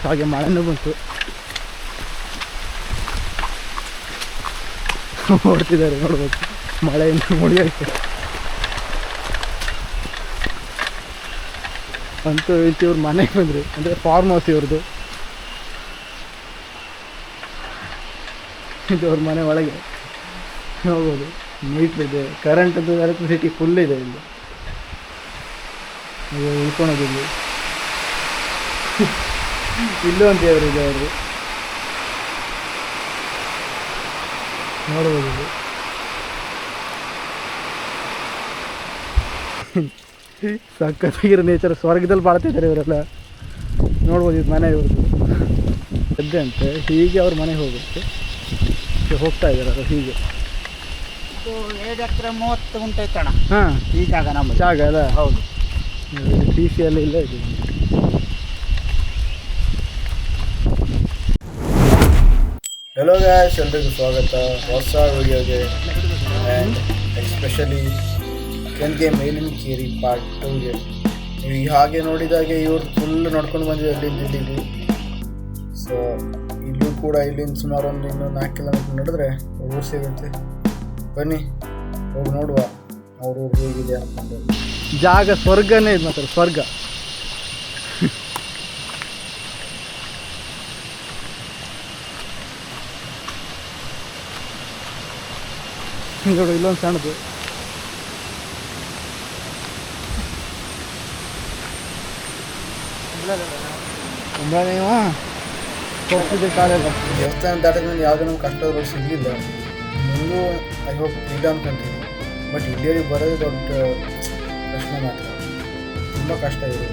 ಹಾಗೆ ಮಳೆನೂ ಬಂತು. ಓಡ್ತಿದ್ದಾರೆ ನೋಡ್ಬೇಕು, ಮಳೆಯಿಂದ ಮುಡಿಯಾಯ್ತು. ಅಂತೂ ಇವ್ರ ಮನೆಗೆ ಬಂದ್ರಿ, ಅಂದರೆ ಫಾರ್ಮ್ ಹೌಸ್ ಇವ್ರದ್ದು. ಇದು ಅವ್ರ ಮನೆ ಒಳಗೆ ಹೋಗ್ಬೋದು, ನೀಟ್ಲಿದೆ. ಕರೆಂಟದ್ದು ಎಲೆಕ್ಟ್ರಿಸಿಟಿ ಫುಲ್ ಇದೆ ಇಲ್ಲಿ. ಉಳ್ಕೊಳೋದಿಲ್ಲಿ ಇಲ್ಲೂ ಒಂದು ದೇವರಿದೆ ಅವರು ನೋಡ್ಬೋದು. ಸಕ್ಕತ್ತಾಗಿರೋ ನೇಚರ್, ಸ್ವರ್ಗದಲ್ಲಿ ಬಾಳ್ತಿದ್ದಾರೆ ಇವರೆಲ್ಲ. ನೋಡ್ಬೋದು ಇದು ಮನೆ ಇವ್ರದ್ದು ಎದ್ದೆ ಅಂತೆ. ಹೀಗೆ ಅವ್ರ ಮನೆಗೆ ಹೋಗುತ್ತೆ, ಹೋಗ್ತಾ ಇದ್ದಾರೆ ಅವರು ಹೀಗೆ. 7 ಎಕರೆ 30 ಗುಂಟೆ ಐತಣ್ಣ. ಹಾಂ, ಈ ಜಾಗ ನಮ್ಮ ಜಾಗ ಅಲ್ಲ? ಹೌದು. ಟಿ ಸಿ ಅಲ್ಲಿ ಇಲ್ಲ ಇದು. ಹೆಲೋ ಗಾಯ್ಸ್, ಎಲ್ರಿಗೂ ಸ್ವಾಗತ ಹೊಸ ವಿಡಿಯೋಗೆ. ಆ್ಯಂಡ್ ಎಸ್ಪೆಷಲಿ ಕೆನ್ಗೆ ಮೇಲಿನ ಕೇರಿ ಪಾರ್ಟ್ 2ಗೆ. ನೀವು ಹಾಗೆ ನೋಡಿದಾಗೆ ಇವ್ರು ಫುಲ್ ನೋಡ್ಕೊಂಡು ಬಂದಿದೆ ಅಲ್ಲಿಂದ ಇಲ್ಲಿಗೆ. ಸೊ ಇಲ್ಲೂ ಕೂಡ ಇಲ್ಲಿಂದ ಸುಮಾರು ಒಂದು ಇನ್ನೂ 4 ಕಿಲೋಮೀಟ್ರ್ ನಡೆದ್ರೆ ಊರು ಸಿಗುತ್ತೆ. ಬನ್ನಿ ಹೋಗಿ ನೋಡುವ ಅವ್ರ ಊರು ಹೇಗಿದೆ ಅಂದ್ಕೊಂಡು. ಜಾಗ ಸ್ವರ್ಗನೇ ಇದು, ಮಾತ್ರ ಸ್ವರ್ಗ. ನೋಡು ಇಲ್ಲೊಂದು ಸಣ್ಣದು. ನೀವು ಹೋಗ್ತಿದ್ದೆ ಕಾಲೆಲ್ಲ ದೇವಸ್ಥಾನ ದಾಟಿದ ಮೇಲೆ ಯಾವುದೇ ನಮ್ಗೆ ಕಷ್ಟ ರೋಡ್ ಸಿಗಲಿಲ್ಲ. ಮುಂದೂ ಐ ಹೋಪ್ ಇಲ್ಲ ಅಂದ್ಕೊಂತೀನಿ. ಬಟ್ ಇಲ್ಲಿ ಬರೋದು ದೊಡ್ಡ ಪ್ರಶ್ನೆ ಮಾತ್ರ. ತುಂಬ ಕಷ್ಟ ಇದೆ.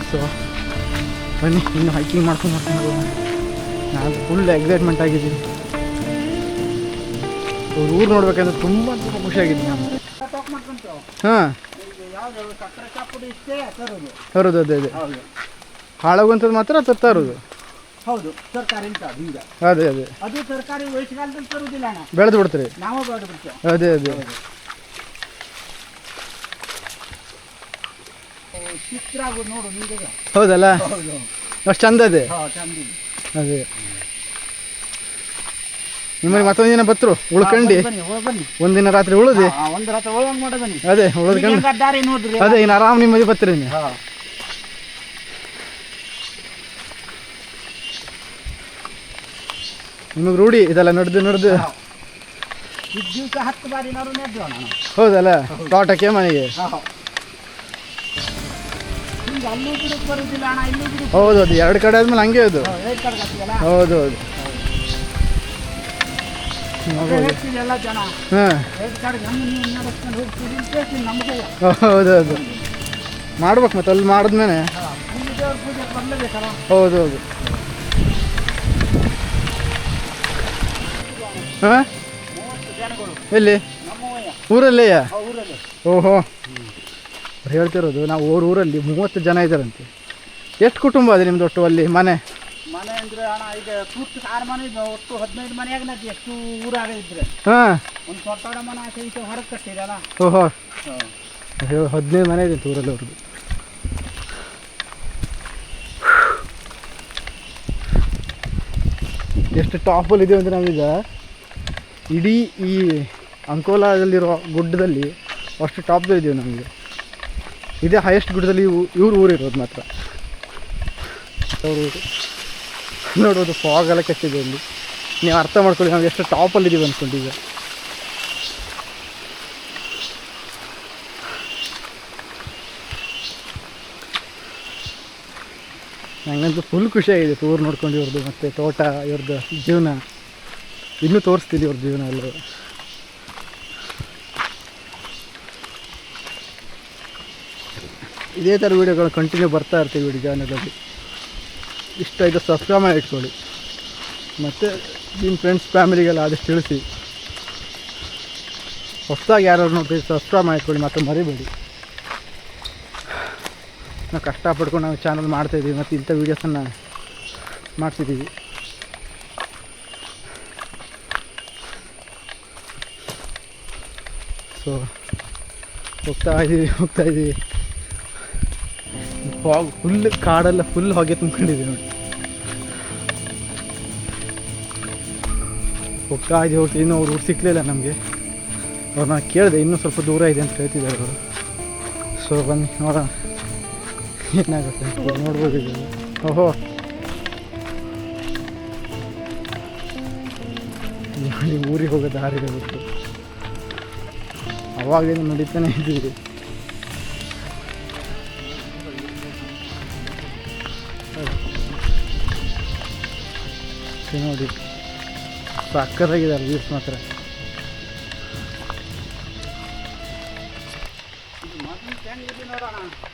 ಸೊ ಬನ್ನಿ ಇನ್ನು ಹೈಕಿಂಗ್ ಮಾಡ್ಕೊಂಡು ನಾನು ಫುಲ್ ಎಕ್ಸೈಟ್ಮೆಂಟ್ ಆಗಿದ್ದೀನಿ. ಊರು ನೋಡ್ಬೇಕಂದ್ರೆ ತುಂಬ ತುಂಬ ಖುಷಿಯಾಗಿದ್ದೀನಿ ನಾನು. ಹಾಂ, ತರೋದು ಅದೇ ಅದೇ ಹಾಳಾಗುವಂಥದ್ದು ಮಾತ್ರ ತರೋದು. ಹೌದು, ತರಕಾರಿ ಈಗ ಅದೇ ಅದೇ ಅದು ತರಕಾರಿ ವಯಸ್ಸುಗಾಲದಲ್ಲಿ ತರುವುದಿಲ್ಲ, ಬೆಳೆದು ಬಿಡ್ತೀರಿ. ನಾವು ಬೆಳೆದು ಬಿಡ್ತೇವೆ. ಅದೇ ಅದೇ ಚಿತ್ರ ಆಗೋದು ನೋಡು ನೀರಿಗೆ. ಹೌದಲ್ಲ, ಅಷ್ಟು ಚಂದ ಅದೇ. ಅದೇ ನಿಮ್ಮಲ್ಲಿ ಮತ್ತೊಂದು ದಿನ ಬತ್ತರು ಉಳ್ಕಂಡು ಒಂದಿನ ರಾತ್ರಿ ಉಳಿದು ಒಂದು ರಾತ್ರಿ ಉಳ್ಕೊಂಡು ಮಾಡಿ ಬನ್ನಿ. ಅದೇ ಉಳಿದ್ಕೊಂಡು ದಾರಿ ನೋಡ್ರಿ. ಅದೇ ಇನ್ನು ಆರಾಮ್ ನಿಮ್ಮದಿ ಬತ್ತೀರಿ ನೀವು. ನಿಮಗೆ ರೂಢಿ ಇದೆಲ್ಲ ನಡೆದು ದಿವಸ 10 ಬಾರಿ ನಾವು ನೆಡ್ರು. ಹೌದಲ್ಲ, ತೋಟಕ್ಕೆ ಮನೆಗೆ. ಅಲ್ಲೂ ಗಿಡಕ್ಕೆ ಬರುದಿಲ್ಲ ಅಣ್ಣ, ಇಲ್ಲೂ ಗಿಡ. ಹೌದು, ಅದು 2 ಕಡೆ ಆದ್ಮೇಲೆ ಹಂಗೆ ಅದು. ಹೌದು ಹೌದು ಎಲ್ಲ ಜನ ಹೌದು ಹೌದು ಮಾಡ್ಬೇಕು. ಮತ್ತೆ ಅಲ್ಲಿ ಮಾಡಿದ್ಮೇಲೆ ಹೌದು ಹೌದು. ಹಾಂ, ಎಲ್ಲಿ? ಊರಲ್ಲೇ? ಓಹೋ, ಹೇಳ್ತಿರೋದು ನಾವು ಊರಲ್ಲಿ 30 ಜನ ಇದ್ದಾರಂತೆ. ಎಷ್ಟು ಕುಟುಂಬ ಅದೇ ನಿಮ್ದು ಒಟ್ಟು ಅಲ್ಲಿ ಮನೆ? ಮನೆ ಅಂದ್ರೆ ಅಣ್ಣ ಈಗ ಕೂತು 6 ಮನೆ ಇದ್ವು, ಒಟ್ಟು 15 ಮನೆಯಾಗ ಎಷ್ಟು ಊರಾಗ ಇದ್ರೆ. ಹಾಂ, ಒಂದು ದೊಡ್ಡ ಮನೆ ಸಹಿತ ಹೊರಗೆ ಕಟ್ಟಿರಲ್ಲ. ಓಹೋ, 15 ಮನೆ ಇದೆ ಊರಲ್ಲಿ ಅವ್ರದ್ದು. ಎಷ್ಟು ಟಾಪಲ್ಲಿ ಇದೆಯೋ ಅಂದರೆ ನಾವೀಗ ಇಡೀ ಈ ಅಂಕೋಲಾದಲ್ಲಿರೋ ಗುಡ್ಡದಲ್ಲಿ ಅಷ್ಟು ಟಾಪ್ದಲ್ಲಿ ಇದೀವಿ ನಮಗೆ. ಇದೇ ಹೈಯೆಸ್ಟ್ ಗುಡ್ಡದಲ್ಲಿ ಇವ್ರ ಊರಿರೋದು ಮಾತ್ರ. ಅವ್ರ ಊರು ನೋಡ್ಬೋದು, ಫಾಗೆಲ್ಲ ಕೆಟ್ಟಿದೆ ಇಲ್ಲಿ. ನೀವು ಅರ್ಥ ಮಾಡ್ಕೊಳ್ಳಿ ನಾವು ಎಷ್ಟು ಟಾಪಲ್ಲಿದ್ದೀವಿ ಅಂದ್ಕೊಂಡು. ಈಗ ನನಗಂತೂ ಫುಲ್ ಖುಷಿಯಾಗಿದೆ ಊರು ನೋಡ್ಕೊಂಡು ಇವ್ರದ್ದು, ಮತ್ತು ತೋಟ, ಇವ್ರದ್ದು ಜೀವನ ಇನ್ನೂ ತೋರಿಸ್ತೀನಿ ಇವ್ರ ಜೀವನ ಎಲ್ಲ. ಇದೇ ಥರ ವೀಡಿಯೋಗಳು ಕಂಟಿನ್ಯೂ ಬರ್ತಾ ಇರ್ತೀವಿ ವಿಡಿಯೋ ಚಾನಲಲ್ಲಿ. ಇಷ್ಟ ಆಯಿತು ಸಬ್ಸ್ಕ್ರೈಬ್ ಮಾಡಿ ಇಟ್ಕೊಳ್ಳಿ, ಮತ್ತು ನಿಮ್ಮ ಫ್ರೆಂಡ್ಸ್ ಫ್ಯಾಮಿಲಿಗೆಲ್ಲ ಆದಷ್ಟು ತಿಳಿಸಿ. ಹೊಸದಾಗಿ ಯಾರು ನೋಡ್ತೀವಿ ಸಬ್ಸ್ಕ್ರೈಬ್ ಮಾಡಿ ಇಟ್ಕೊಳ್ಳಿ, ಮತ್ತು ಮರಿಬೇಡಿ. ನಾವು ಕಷ್ಟಪಡ್ಕೊಂಡು ನಾವು ಚಾನಲ್ ಮಾಡ್ತಾಯಿದ್ದೀವಿ, ಮತ್ತು ಇಂಥ ವೀಡಿಯೋಸನ್ನು ಮಾಡ್ತಿದ್ದೀವಿ. ಸೊ ಹೋಗ್ತಾ ಇದ್ದೀವಿ. ಫುಲ್ ಕಾಡೆಲ್ಲ ಫುಲ್ ಹೊಗೆ ತುಂಬ್ಕೊಂಡಿದೆ ನೋಡಿ. ಹೋಗ್ತಾ ಇನ್ನೂ ಅವ್ರು ಸಿಕ್ಕಲಿಲ್ಲ ನಮಗೆ. ಅವ್ರನ್ನ ಕೇಳಿದೆ, ಇನ್ನೂ ಸ್ವಲ್ಪ ದೂರ ಇದೆ ಅಂತ ಹೇಳ್ತಿದ್ದಾರೆ ಅವರು. ಸೊ ಬನ್ನಿ ನೋಡೋಣ ಏನಾಗುತ್ತೆ ಅಂತ ನೋಡ್ಬೋದು. ಓಹೋ, ಊರಿಗೆ ಹೋಗೋ ದಾರಿದೆ ಗೊತ್ತು. ಅವಾಗೇನು ನಡೀತಾನೆ ಇದ್ದೀವಿ. ನೋಡಿ ಸಕ್ಕತ್ತಾಗಿದೆ ಅಲ್ಲಿ ವ್ಯೂಸ್ ಮಾತ್ರ.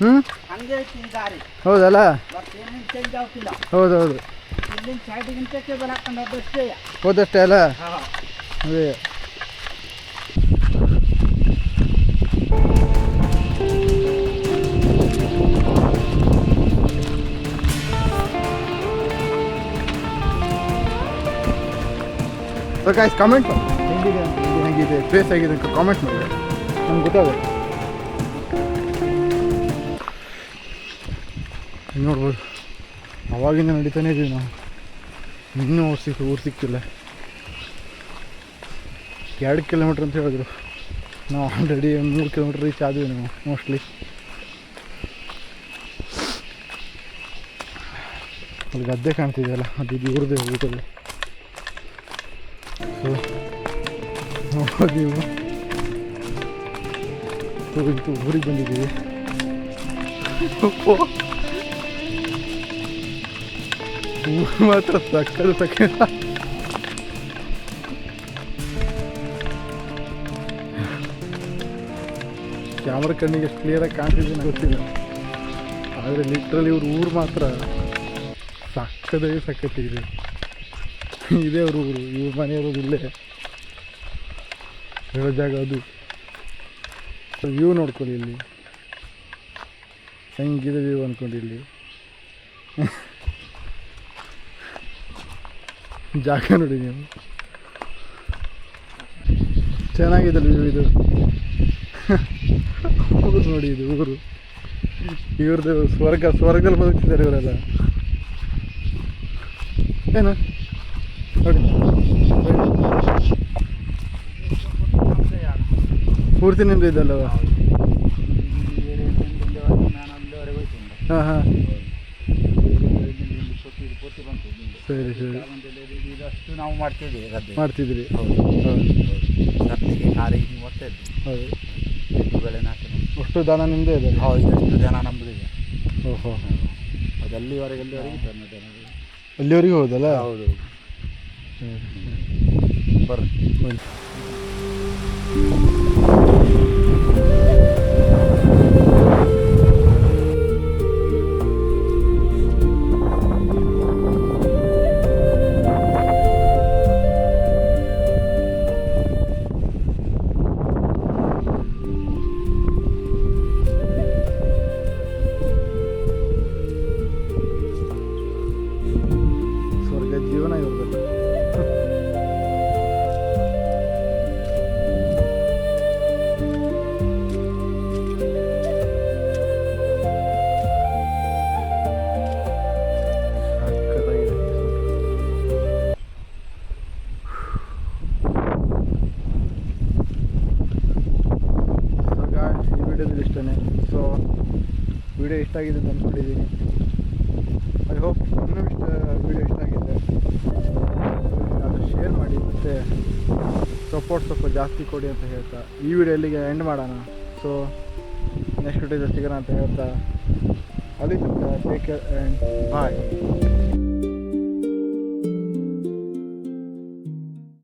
ಹ್ಞೂ ಹಂಗೆ ಐತಿ ಈ ದಾರಿ. ಹೌದಲ್ಲ, ಬಟ್ ಏನೇನು ಚೇಂಜ್ ಆಗ್ತಿಲ್ಲ. ಹೌದೌದು, ಇಲ್ಲಿಂದ ಸೈಡಿಗಿಂತ ಕೇಬಲ್ ಹಾಕೊಂಡು ಹೋದಷ್ಟೇ. ಹೋದಷ್ಟೇ ಅಲ್ಲ. ಹಾಂ, ಅದೇ ಸೊ ಗಾಯ್ಸ್ ಕಮೆಂಟ್ ಮಾಡಿ ಹೆಂಗಿದೆ ಅಂತ, ಹೆಂಗಿದೆ ಫೇಸ್ ಆಗಿದೆ ಅಂತ ಕಾಮೆಂಟ್ ಮಾಡಿ, ನಮ್ಗೆ ಗೊತ್ತಾಗುತ್ತೆ. ನೋಡ್ಬೋದು ಅವಾಗಿಂದ ನಡೀತಾನೆ ಇದ್ದೀವಿ ನಾವು. ಇನ್ನೂ ಊರು ಸಿಕ್ಕಿಲ್ಲ. 2 ಕಿಲೋಮೀಟ್ರ್ ಅಂತ ಹೇಳಿದ್ರು, ನಾವು ಆಲ್ರೆಡಿ 3 ಕಿಲೋಮೀಟ್ರ್ ರೀಚ್ ಆದ್ವಿ ನಾವು ಮೋಸ್ಟ್ಲಿ. ಅಲ್ಲಿ ಗದ್ದೆ ಕಾಣ್ತಿದೆಯಲ್ಲ, ಅದು ಇವ್ರದ್ದೇ ಊಟಲ್ಲಿ. ಸೊ ನೋಡ್ಬೋದು ನೀವು, ಊರಿಗೆ ಬಂದಿದ್ದೀವಿ. ಊರು ಮಾತ್ರ ಸಕ್ಕ ಕ್ಯಾಮ್ರಾ ಕಣ್ಣಿಗೆ ಎಷ್ಟು ಕ್ಲಿಯರಾಗಿ ಕಾಣ್ತಿದೆ ಗೊತ್ತಿಲ್ಲ, ಆದರೆ ಲಿಟ್ರಲಿ ಇವ್ರ ಊರು ಮಾತ್ರ ಸಕ್ಕತ್ತಿದೆ. ಇದೇ ಅವ್ರ ಊರು, ಇವ್ರ ಮನೆ ಇರೋದು ಇಲ್ಲೇ ಇರೋ ಜಾಗ ಅದು. ವ್ಯೂ ನೋಡ್ಕೊಳ್ಳಿ ಇಲ್ಲಿ ಹೆಂಗಿದೆ ವ್ಯೂ ಅಂದ್ಕೊಂಡು. ಇಲ್ಲಿ ಜಾಗ ನೋಡಿ ನೀವು, ಚೆನ್ನಾಗಿದೆ ವ್ಯೂ ಇದು. ಊರು ನೋಡಿ, ಇದು ಊರು ಇವ್ರದ್ದು ಸ್ವರ್ಗದಲ್ಲಿ ಬದುಕ್ತಿದ್ದಾರೆ ಇವರೆಲ್ಲ. ಏನು ನೋಡಿ ಪೂರ್ತಿ ನಿಮ್ದು ಇದಲ್ಲವ? ಹಾಂ ಹಾಂ, ಸರಿ ಸರಿ, ಇದಷ್ಟು ನಾವು ಮಾಡ್ತಿದ್ವಿ ಗದ್ದೆ ಮಾಡ್ತಿದ್ರಿ. ಹೌದು. ಗದ್ದೆಗೆ ಕಾರಿಗೆ ಬರ್ತಾ ಇದ್ವಿ. ಹೌದು, ಬೆಳೆ ನಾಟಿ ಅಷ್ಟು ದನ ನಿಮ್ಮದೇ ಇದೆ? ಹೌದು, ಇದಷ್ಟು ಜನ ನಮ್ಮದು ಇದೆ. ಓಹೋ, ಅದು ಅಲ್ಲಿವರೆಗೆ ಅಲ್ಲಿವರೆಗೂ ಹೌದಲ್ಲ? ಹೌದು. ಬರ್ರಿ ಬನ್ನಿ. ಸ್ವರ್ಗ ಜೀವನ ಇವ್ರದ್ದು. ಈ ವಿಡಿಯೋದಲ್ಲಿ ಇಷ್ಟೇ. ಸೊ ವಿಡಿಯೋ ಇಷ್ಟ ಆಗಿದೆ ಅಂತ ಅಂದ್ಕೊಂಡಿದ್ದೀನಿ. ಐ ಹೋಪ್ ಇನ್ನೂ ವಿಡಿಯೋ ಇಷ್ಟ ಆಗಿದೆ. ಅದು ಶೇರ್ ಮಾಡಿ ಮತ್ತು ಸಪೋರ್ಟ್ ಸ್ವಲ್ಪ ಜಾಸ್ತಿ ಕೊಡಿ ಅಂತ ಹೇಳ್ತಾ ಈ ವಿಡಿಯೋ ಇಲ್ಲಿಗೆ ಎಂಡ್ ಮಾಡೋಣ. ಸೊ ನೆಕ್ಸ್ಟ್ ವಿಡಿಯೋದಲ್ಲಿ ಸಿಗೋಣ ಅಂತ ಹೇಳ್ತಾ ಅಲ್ಲಿ ತನಕ ಟೇಕ್ ಕೇರ್ ಆ್ಯಂಡ್ ಬಾಯ್.